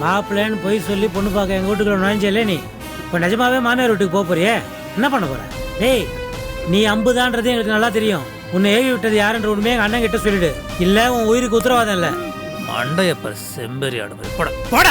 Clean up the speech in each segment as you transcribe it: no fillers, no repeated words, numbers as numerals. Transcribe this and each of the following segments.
மாப்பிள்ளைன்னு போய் சொல்லி பொண்ணு பார்க்க எங்கள் வீட்டுக்குள்ள நுழைஞ்சல நீ. இப்போ நிஜமாவே மாமியார் வீட்டுக்கு போக போறியே, என்ன பண்ண போற? டேய், நீ அம்புதான்றது எங்களுக்கு நல்லா தெரியும். உன்னை ஏவி விட்டது யாருன்ற உண்மையை எங்கள் அண்ணன் கிட்ட சொல்லிடு. இல்லை உன் உயிருக்கு உத்தரவாதம் இல்லை. மண்டையப்ப செம்பேறி ஆடு போட போட.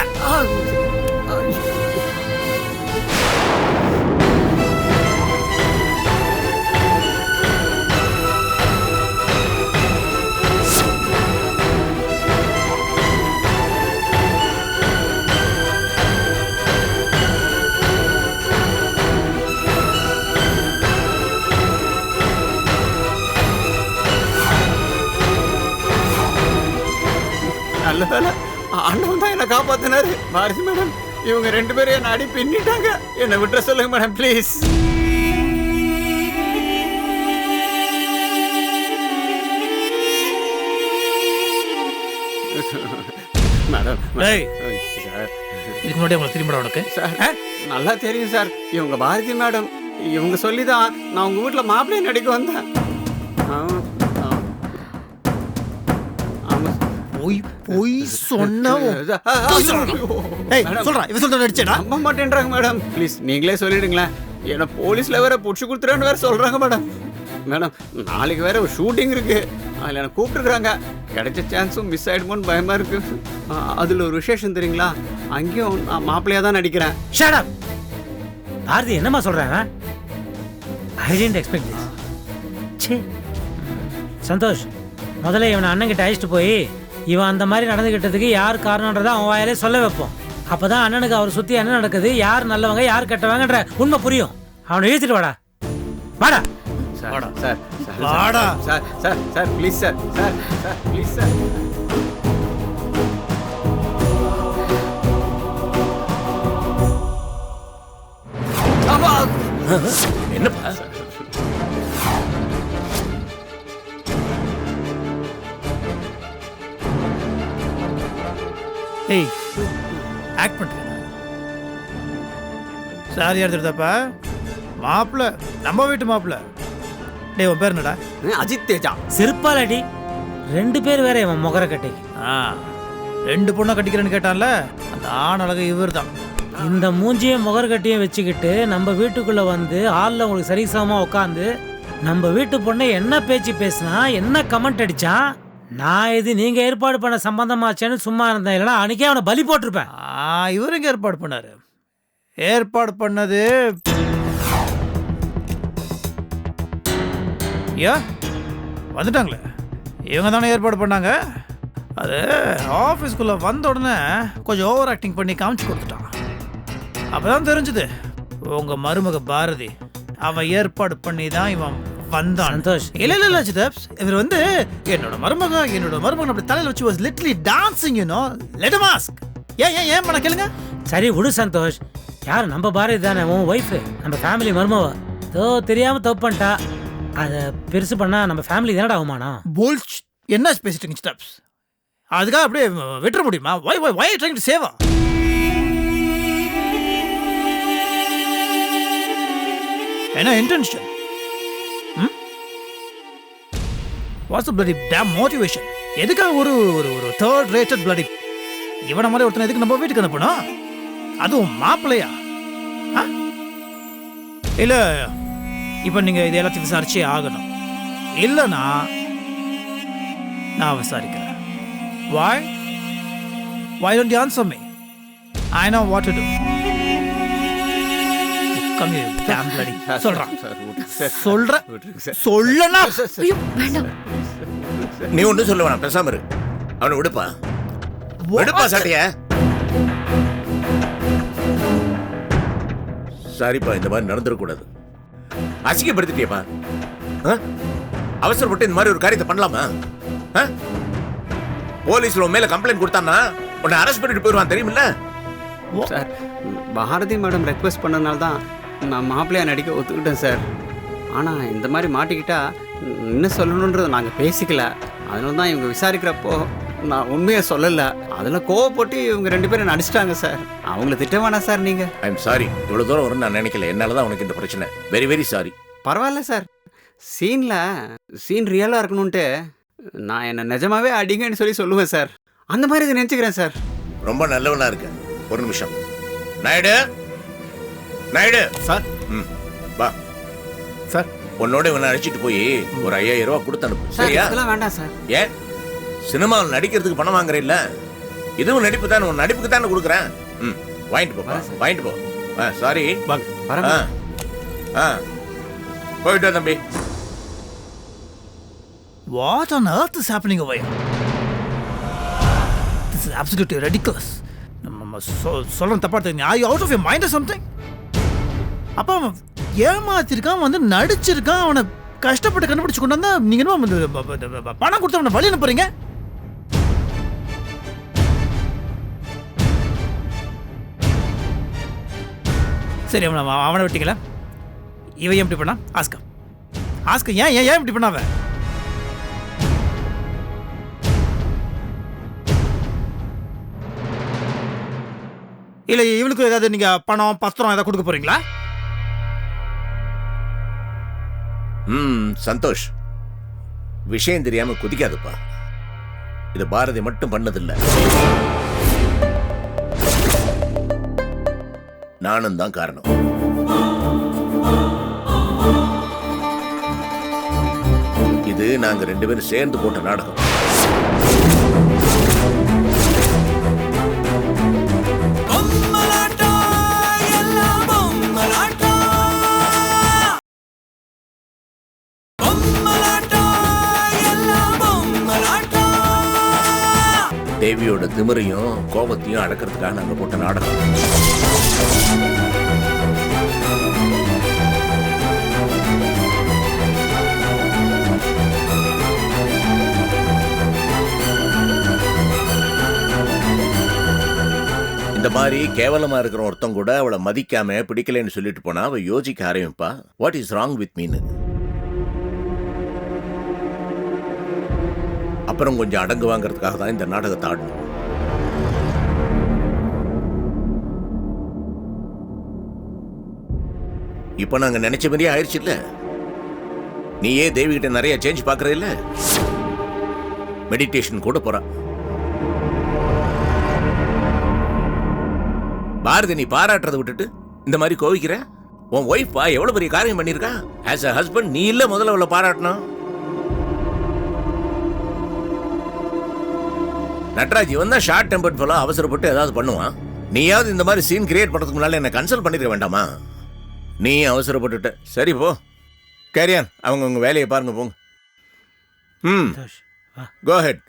நல்ல வேலை அண்ணன் தான் என்னை காப்பாத்தினாரு. பாரதி மேடம், இவங்க 2 பேரும் என்ன அடி பின்னிட்டாங்க. என்னை விட்டுற சொல்லுங்க மேடம், ப்ளீஸ். மேடம், இதுக்கு முன்னாடி உங்களுக்கு திரும்ப உனக்கு சார் நல்லா தெரியும் சார். இவங்க பாரதி மேடம், இவங்க சொல்லி தான் நான் உங்க வீட்டில் மாப்பிள்ளையை நடிக்க வந்தேன். பொய் சொன்ன நம்ப மாட்டேன்றாங்க மேடம். ப்ளீஸ் நீங்களே சொல்லிடுங்களேன். என்ன போலீஸ்ல வேற புடிச்சு கொடுத்துறேன்னு வேற சொல்றாங்க மேடம். மேடம், நாளைக்கு வேற ஒரு ஷூட்டிங் இருக்கு. அதில் என்ன கூப்பிட்டுருக்குறாங்க. கிடைச்ச சான்ஸும் மிஸ் ஆயிடுமோன்னு பயமா இருக்கு. அதுல ஒரு விசேஷம் தெரியுங்களா, அங்கேயும் நான் மாப்பிள்ளையா தான் நடிக்கிறேன். Shut up. பாரதி என்னம்மா சொல்றாங்க? I didn't expect this. ச்சே. சந்தோஷ், முதல்ல இவனை அண்ணன் கிட்ட அழைச்சிட்டு போய் இவன் அந்த மாதிரி நடந்துக்கிட்டதுக்கு யார் காரணன்றதை அவன் வாயாலே சொல்ல வைப்போம். அப்பதான் அண்ணனுக்கு அவர் சுத்தி என்ன நடக்குது, யார் நல்லவங்க யார் கெட்டவங்கன்ற உண்மை புரியும். அவனை இழுத்துட்டு வாடா. வாடா சார் சார் வாடா sir sir sir please sir sir sir please sir. என்னப்பா? ஏய், ஆக்ட் பண்ணுறேன். சார் யார் தெரியுதாப்பா? மாப்பிள்ள, நம்ம வீட்டு மாப்பிள்ள. டேய், உன் பேர் என்னடா? அஜித் தேஜா. செருப்பாலடி. 2 பேர் வேற இவன் முகர கட்டி. 2 பொண்ணை கட்டிக்கிறேன்னு கேட்டான்ல, அந்த ஆண் அழகு இவர் தான். இந்த மூஞ்சியும் முகர் கட்டியும் வச்சுக்கிட்டு நம்ம வீட்டுக்குள்ள வந்து ஹாலில் உங்களுக்கு சரிசமமாக உட்காந்து நம்ம வீட்டு பொண்ணை என்ன பேச்சு பேசினா, என்ன கமெண்ட் அடிச்சான், நான் இது நீங்க ஏற்பாடு பண்ண சம்பந்தமாச்சேன்னு சும்மா இருந்தேன். இல்லைன்னா அன்னைக்கே அவனை பலி போட்டிருப்பேன். இவரு இங்க ஏற்பாடு பண்ணாரு. ஏற்பாடு பண்ணது வந்துட்டாங்களே, இவங்க தானே ஏற்பாடு பண்ணாங்க. அது ஆஃபீஸ்க்குள்ள வந்த உடனே கொஞ்சம் ஓவர் ஆக்டிங் பண்ணி காமிச்சு கொடுத்துட்டான். அப்பதான் தெரிஞ்சுது உங்க மருமக பாரதி அவன் ஏற்பாடு பண்ணி தான் இவன் வந்தான். சந்தோஷ், இல்ல சிதப்ஸ், இவர் வந்து என்னோட மருமகன் அப்படி தலையில வச்சு was literally dancing, you know. Let him ask. ஏன் பண்ண கேளுங்க. சரி விடு சந்தோஷ். யார் நம்ம பாரதி தானே, உன் ஒய்ஃபு, நம்ம ஃபேமிலி மருமவ. தெரியாம தப்பு பண்ணிட்டா. அதை பெருசு பண்ணா நம்ம ஃபேமிலி தானடா அவமானம். போல்ச் என்ன பேசிட்டீங்க சிதப்ஸ்? அதுக்காக அப்படியே விட்டுற முடியுமா? why trying to save her? என்ன intention? What's the bloody damn motivation? எதுக்காக ஒரு third rated bloody இவனை மாதிரி ஒருத்தனை எதுக்கு நம்ம வீட்டுக்கு அனுப்பணும்? அதுவும் மாப்பிள்ளையா? இல்ல இப்ப நீங்க இது எல்லாத்தையும் விசாரிச்சே ஆகணும். இல்லைன்னா நான் விசாரிக்கிறேன். Why don't you answer me? I know what to do. Come here, damn bloody. சொல்றேன். சொல்லனா? ஐயோ வேண்டாம். நீ ஒன்றும் சொல்ல வேணாம், பேசாம இரு. அவனை விடுப்பா, விடுப்பா சாட்டிய. சாரிப்பா, இந்த மாதிரி நடந்துடக்கூடாது. அசிங்கப்படுத்திட்டியப்பா. அவசரப்பட்டு இந்த மாதிரி ஒரு காரியத்தை பண்ணலாமா? போலீஸ்ல உன் மேல கம்ப்ளைண்ட் கொடுத்தான்னா உன்னை அரெஸ்ட் பண்ணிட்டு போயிடுவான், தெரியுமில்ல? சார், பாரதி மேடம் ரெக்வெஸ்ட் பண்ணனால தான் நான் மாப்பிள்ளையா நடிக்க ஒத்துக்கிட்டேன் சார். ஆனால் இந்த மாதிரி மாட்டிக்கிட்டா என்ன சொல்லணுன்றதை நாங்கள் பேசிக்கல. அதனால தான் இவங்க விசாரிக்கிறப்போ நான் உண்மையை சொல்லலை. அதில் கோவப்பட்டு இவங்க 2 பேரும் நடிச்சிட்டாங்க சார். அவங்கள திட்ட வேணாம் சார். நீங்கள் ஐ எம் சாரி. இவ்வளோ தூரம் வரும்னு நான் நினைக்கல. என்னால் தான் உனக்கு இந்த பிரச்சனை. Very very sorry. பரவாயில்ல சார். சீன் ரியலாக இருக்கணும்ன்ட்டு நான் என்ன நிஜமாவே அடிங்கன்னு சொல்லுவேன் சார். அந்த மாதிரி இதை நினச்சிக்கிறேன் சார். ரொம்ப நல்லவனா இருக்கேன். ஒரு நிமிஷம். நாயுடு, நாயுடு சார். ம், வா சார். உன்னோட இவனை அழைச்சிட்டு போய் ஒரு 5000 ரூபாய் கொடுத்து அனுப்பு. சார் சரியா? இதெல்லாம் வேண்டாம் சார். ஏன் சினிமாவில் நடிக்கிறதுக்கு பணம் வாங்குற இல்ல? இதுவும் நடிப்பு தானே, உன் நடிப்புக்கு தானே கொடுக்குறேன். ம், வாங்கிட்டு போப்பா, வாங்கிட்டு போ. சாரி, போயிட்டு வா தம்பி. What on earth is happening over here? This is absolutely ridiculous. நம்ம சொல்றேன் தப்பா எடுத்துக்கங்க. Are you out of your mind or something? அப்பா அவன் ஏமாத்திருக்கான், வந்து நடிச்சிருக்கான், அவனை கஷ்டப்பட்டு கண்டுபிடிச்சு கொண்டு வந்தா நீங்க என்ன பணம் கொடுத்து அவனை வழி அனுப்புறீங்க? சரி அவனை விட்டீங்களா? இவன் எப்படி பண்ணா? ஆஸ்கா ஏன் ஏன் ஏன் இப்படி பண்ணாவ? இல்லை இவனுக்கு ஏதாவது நீங்க பணம் பத்திரம் ஏதாவது கொடுக்க போறீங்களா? சந்தோஷ், விஷயம் தெரியாம குதிக்காதுப்பா. இது பாரதி மட்டும் பண்ணதில்லை, நானும் தான் காரணம். இது நாங்க 2 பேரும் சேர்ந்து போட்ட நாடகம். தேவியோட திமிரையும் கோபத்தையும் அடக்கிறதுக்காக நாங்க போட்ட நாடகம். இந்த மாதிரி கேவலமா இருக்கிற ஒருத்தன் கூட அவளை மதிக்காம பிடிக்கலன்னு சொல்லிட்டு போனா அவ யோசிக்க ஆரம்பிப்பா, வாட் இஸ் ராங் வித் மீன்னு. அப்புறம் கொஞ்சம் அடங்கு வாங்கறதுக்காக தான் இந்த நாடகத்தை ஆடணும். இப்ப நாங்க நினைச்ச மாதிரியே ஆயிடுச்சு இல்ல? நீயே தேவி கிட்ட நிறைய சேஞ்ச் பாக்குற இல்ல? மெடிடேஷன் கூட போறா. பாரதி நீ பாராட்டுறதை விட்டுட்டு இந்த மாதிரி கோவிக்கிற? உன் ஒய்ஃப் எவ்வளவு பெரிய காரியம் பண்ணிருக்கா. ஆஸ் அ ஹஸ்பண்ட் நீ இல்ல முதல்ல அவளை பாராட்டணும். நட்ராஜ் இவன் தான் ஷார்ட் டெம்பர்ட் போல அவசரப்பட்டு ஏதாவது பண்ணுவான். நீயாவது இந்த மாதிரி சீன் கிரியேட் பண்றதுக்கு முன்னால என்ன கன்சல்ட் பண்ணிருக்க வேண்டாமா? நீ அவசரப்பட்டுட்ட. சரி போ, கேரியான், அவங்க உங்க வேலையை பாருங்க, போங்க. கோ ஹெட்.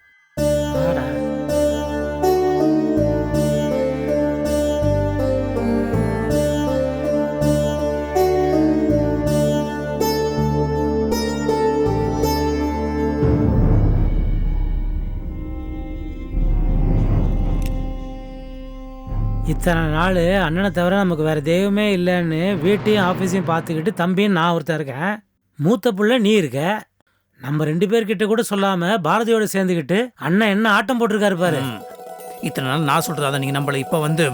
இத்தனை நாள் அண்ணனை தவிர நமக்கு வேறு தெய்வமே இல்லைன்னு வீட்டையும் ஆஃபீஸையும் பார்த்துக்கிட்டு தம்பியும் நான் ஒருத்தர் இருக்கேன். மூத்த புள்ள நீ இருக்க. நம்ம 2 பேர்கிட்ட கூட சொல்லாமல் பாரதியோட சேர்ந்துக்கிட்டு அண்ணன் என்ன ஆட்டம் போட்டிருக்காரு பாரு. இத்தனை நாள் நான் சொல்றது அதை நீங்க நம்மள இப்போ வந்து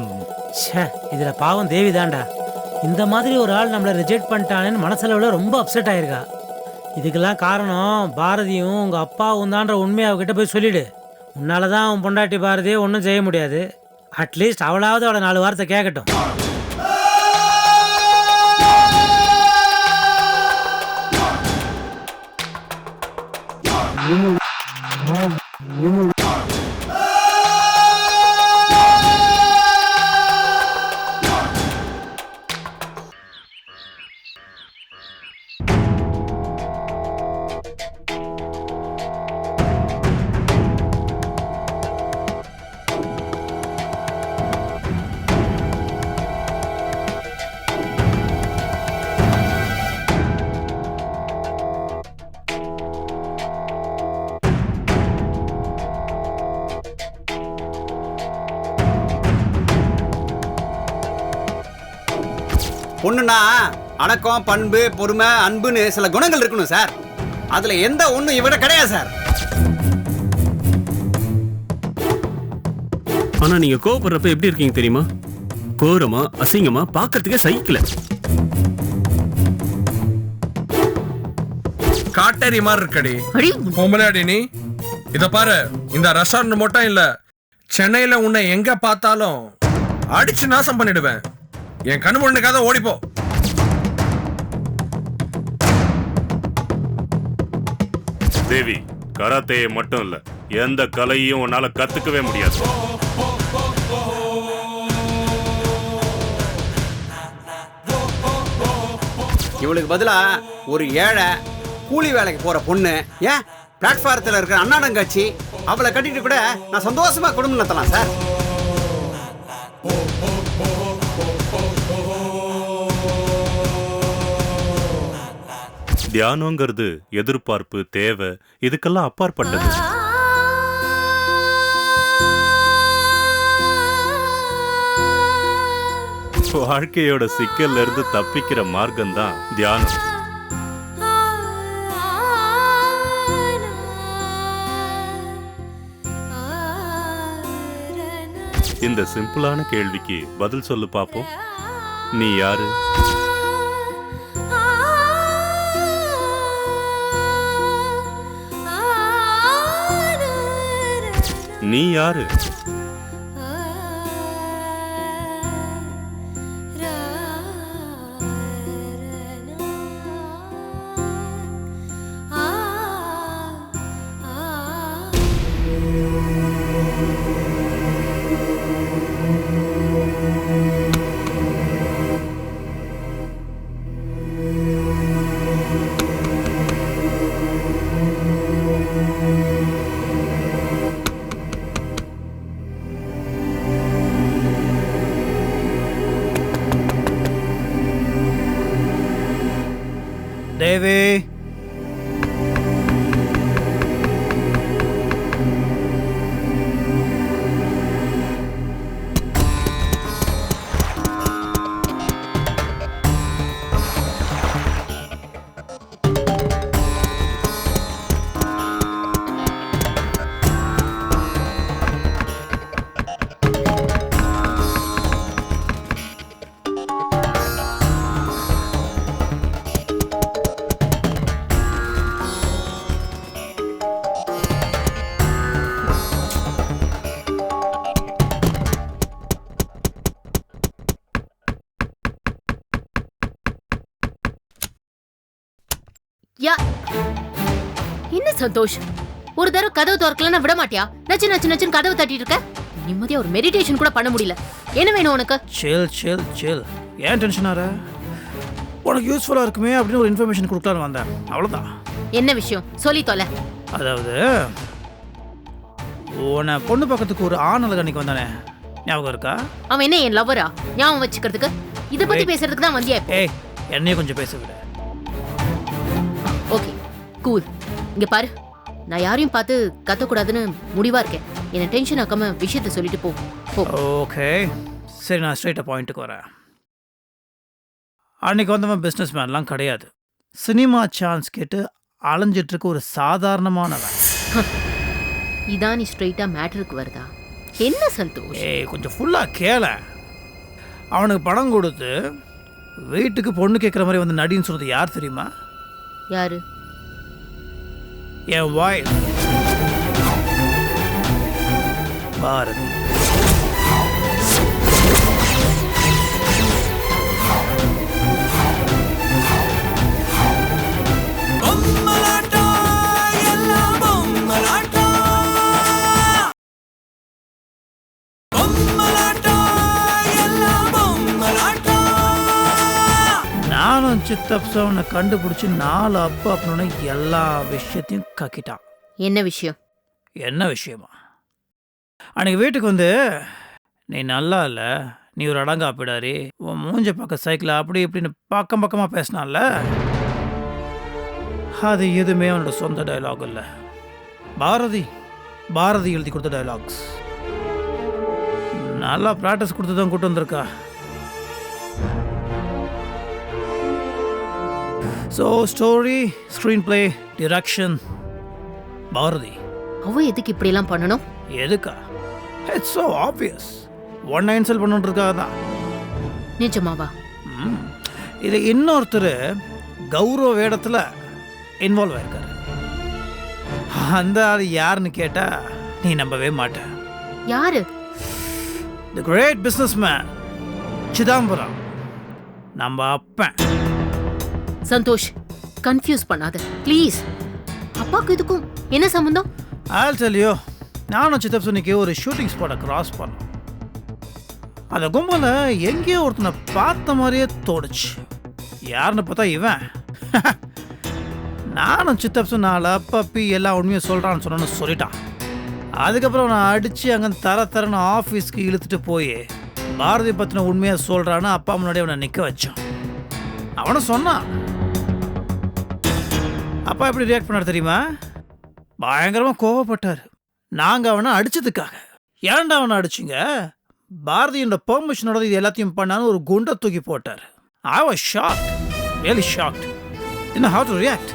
இதில் பாவம் தேவி தாண்டா. இந்த மாதிரி ஒரு ஆள் நம்மளை ரிஜெக்ட் பண்ணிட்டானேன்னு மனசளவில் ரொம்ப அப்செட் ஆயிருக்கா. இதுக்கெல்லாம் காரணம் பாரதியும் உங்கள் அப்பாவும் தான்ற உண்மையை அவகிட்ட போய் சொல்லிவிடு. உன்னால தான் அவன் பொண்டாட்டி பாரதியை ஒன்றும் செய்ய முடியாது. அட்லீஸ்ட் அவளாவது அவளை 4 வார்த்தை கேட்கட்டும். பொண்ணுனா அடக்கம், பண்பு, பொறுமை, அன்புன்னு சில குணங்கள் இருக்கணும் சார். அதுல எந்த ஒண்ணும் இவட கிடையாது சார். ஆனா நீங்க கோவப்படுறப்ப எப்படி இருக்கீங்க தெரியுமா? கோரமா, அசிங்கமா, பார்க்கறதுக்கே சகிக்கல. காட்டேரி மாதிரி இருக்கடி பொம்பளையாடி நீ. இத பாரு, இந்த ரெஸ்டாரண்ட் மட்டும் இல்ல, சென்னையில உன்னை எங்க பார்த்தாலும் அடிச்சு நாசம் பண்ணிடுவேன். என் கண்ணு முன்னுக்காக ஓடிப்போ. தேவி, கராத்தேயை மட்டும் இல்ல, எந்த கலையையும் உன்னால கத்துக்கவே முடியாது. இவளுக்கு பதிலா ஒரு ஏழை கூலி வேலைக்கு போற பொண்ணு, ஏன் பிளாட்ஃபாரத்தில் இருக்கிற அண்ணாடங்காட்சி அவளை கட்டிட்டு கூட நான் சந்தோஷமா குடும்பம் நடத்தலாம் சார். தியானங்கிறது எதிர்பார்ப்பு, தேவை, இதுக்கெல்லாம் அப்பாற்பட்டது. வாழ்க்கையோட சிக்கல்ல இருந்து தப்பிக்கிற மார்க்கம் தான் தியானம். இந்த சிம்பிளான கேள்விக்கு பதில் சொல்லு பாப்போம். நீ யாரு? நீ யாரு? தேவி, யா என்ன சந்தோஷ், ஒரு தடவை கதவு திறக்கலன்னா விட மாட்டியா? நச்சு நச்சு நச்சுன்னு கதவு தட்டிட்டு இருக்க. நிம்மதியா ஒரு மெடிடேஷன் கூட பண்ண முடியல. என்ன வேணும் உனக்கு? சில் சில் சில். ஏன் டென்ஷன் ஆற? உனக்கு யூஸ்ஃபுல்லாக இருக்குமே அப்படின்னு ஒரு இன்ஃபர்மேஷன் கொடுக்கலான்னு வந்தேன், அவ்வளோதான். என்ன விஷயம் சொல்லி தொலை. அதாவது உன்னை பொண்ணு பக்கத்துக்கு ஒரு ஆண் அழகன்னைக்கு வந்தானே, ஞாபகம் இருக்கா? அவன் என்ன என் லவ்வரா? ஞாபகம் வச்சுக்கிறதுக்கு இத பத்தி பேசுறதுக்கு தான் வந்தியா? ஏய், என்னையும் கொஞ்சம் பேச விட. Okay cool. இங்க பாரு, நான் யாரையும் பார்த்து கத்தக்கூடாதுன்னு முடிவா இருக்கேன். என்ன டென்ஷன் ஆக்காம விஷயத்த சொல்லிட்டு போ. ஓகே சரி, நான் ஸ்ட்ரைட்டாக பாயிண்ட்டுக்கு வரேன். அன்னைக்கு வந்தவன் பிஸ்னஸ் மேன்லாம் கிடையாது. சினிமா சான்ஸ் கேட்டு அலைஞ்சிட்டு இருக்க ஒரு சாதாரணமானவன். இதான் நீ ஸ்ட்ரைட்டா மேட்டருக்கு வருதா? என்ன சந்தோஷ்? ஏய், கொஞ்சம் ஃபுல்லாக கேள. அவனுக்கு பணம் கொடுத்து வீட்டுக்கு பொண்ணு கேட்குற மாதிரி வந்து நடின்னு சொன்னது யார் தெரியுமா? யாரு? என் வைஃப் பாரதி. நானும் சித்தப்ஸை அவனை கண்டுபிடிச்சி 4 அப்பா அப்படின்னு எல்லா விஷயத்தையும் கக்கிட்டான். என்ன விஷயம்? என்ன விஷயமா? அன்னைக்கு வீட்டுக்கு வந்து, நீ நல்லா இல்லை, நீ ஒரு அடங்காப்பிடாரி, உன் மூஞ்ச பக்கம் சைக்கிள் அப்படி இப்படின்னு பக்கம் பக்கமாக பேசினான்ல, அது எதுவுமே அவனோட சொந்த டயலாக் இல்லை. பாரதி எழுதி கொடுத்த டயலாக்ஸ். நல்லா ப்ராக்டிஸ் கொடுத்து தான் கூட்டு வந்திருக்கா. So story, screenplay, direction Bharathi. அவ எதுக்கு இப்படி எல்லாம் பண்ணணும்? எதுக்கா? It's so obvious. ஒன்னை இன்சல்ட் பண்ணுறதுக்காக தான். நிஜமாவா? இது இன்னொருத்தர் கௌரவ வேடத்தில் இன்வால்வ் ஆயிருக்காரு. அந்த ஆள் யாருன்னு கேட்டா நீ நம்பவே மாட்ட. யாரு? தி கிரேட் பிஸ்னஸ்மேன் சிதம்பரம், நம்ம அப்பன். சந்தோஷ், கன்ஃபியூஸ் பண்ணாத ப்ளீஸ். அப்பாக்கு இதுக்கும் என்ன சம்பந்தம்? I'll tell you. நானும் சித்தப் இன்னைக்கு ஒரு ஷூட்டிங் ஸ்பாட்டை கிராஸ் பண்ணோம். அந்த கும்பல எங்கேயோ ஒருத்தனை பார்த்த மாதிரியே தோணுச்சு. யாருன்னு பார்த்தா இவன். நானும் சித்தப் நாளை பப்பி எல்லா உண்மையும் சொல்கிறான்னு சொன்னு சொல்லிட்டான். அதுக்கப்புறம் நான் அடித்து அங்கே தரன்னு ஆஃபீஸ்க்கு இழுத்துட்டு போய் பாரதி பற்றின உண்மையாக சொல்கிறான்னு அப்பா முன்னாடி அவனை நிற்க வச்சான். அவனை சொன்னான். அப்பா எப்படி ரியாக்ட் பண்ணார் தெரியுமா? பயங்கரமாக கோவப்பட்டார். நாங்கள் அவனை அடித்ததுக்காக. ஏன்டா அவனை அடிச்சிங்க? பாரதியோட பெர்மிஷனோட இது எல்லாத்தையும் பண்ணான்னு ஒரு குண்டை தூக்கி போட்டார். I was shocked, really shocked. Didn't know how to react.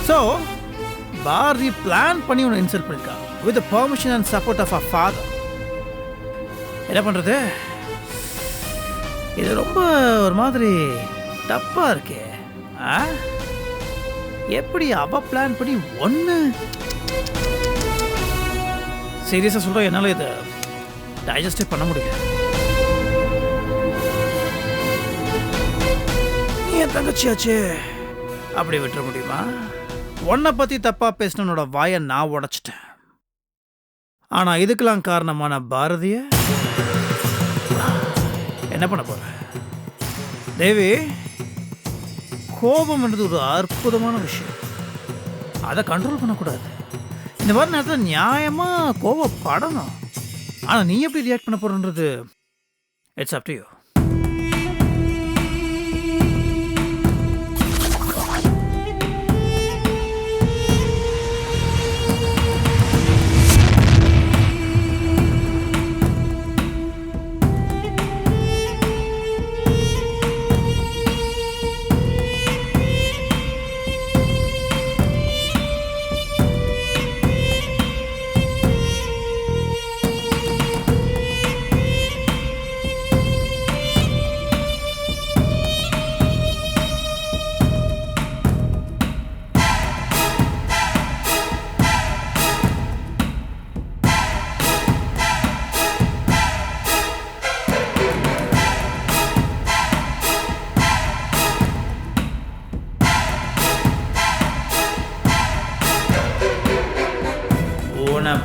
So, Bharathi plan பண்ணி உன்னை இன்சல்ட் பண்ணிருக்கா with the permission and support of our father. என்ன பண்ணுறது? இது ரொம்ப ஒரு மாதிரி தப்பாக இருக்கே. எப்படி அவ பிளான் பண்ணி ஒன்று சீரியஸாக சொல்கிறேன், என்னால் இதை டைஜஸ்டே பண்ண முடியல. நீ என் தங்கச்சியாச்சு, அப்படி விட்டுற முடியுமா? உன்னை பற்றி தப்பாக பேசினோட வாயை நான் உடைச்சிட்டேன். ஆனால் இதுக்கெல்லாம் காரணமான பாரதிய என்ன பண்ண போற? தேவி, கோபம்ன்றது ஒரு அற்புதமான விஷயம். அதை கண்ட்ரோல் பண்ணக்கூடாது. இந்த மாதிரி நேரத்தில் நியாயமாக கோபப்படணும். ஆனால் நீ எப்படி ரியாக்ட் பண்ண போறன்றது இட்ஸ் அப் டு யூ.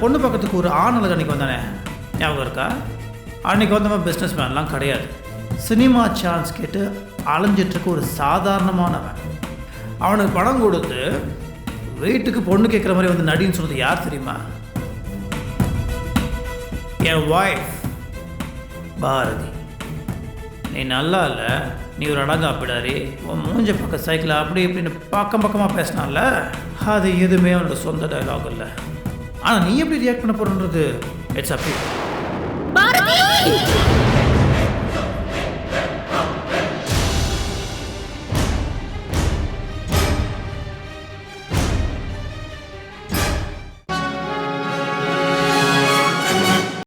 பொண்ணு பக்கத்துக்கு ஒரு ஆண் அன்னைக்கு வந்தானே, ஞாபகம் இருக்கா? அன்னைக்கு வந்தவன் பிஸ்னஸ் மேன்லாம் கிடையாது. சினிமா சான்ஸ் கேட்டு அலைஞ்சிட்ருக்க ஒரு சாதாரணமானவன். அவனுக்கு பணம் கொடுத்து வீட்டுக்கு பொண்ணு கேட்குற மாதிரி வந்து நடின்னு சொல்கிறது யார் தெரியுமா? என் ஒய்ஃப் பாரதி. நீ நல்லா இல்லை, நீ ஒரு அடங்கா பிடாரி, உன் மூஞ்ச பக்கம் சைக்கிள் அப்படி இப்படின்னு பக்கமாக பேசினால அது எதுவுமே அவனோட சொந்த டைலாக் இல்லை. ஆனால் நீ எப்படி ரியாக்ட் பண்ண போறன்றது it's up to you. Bharathi!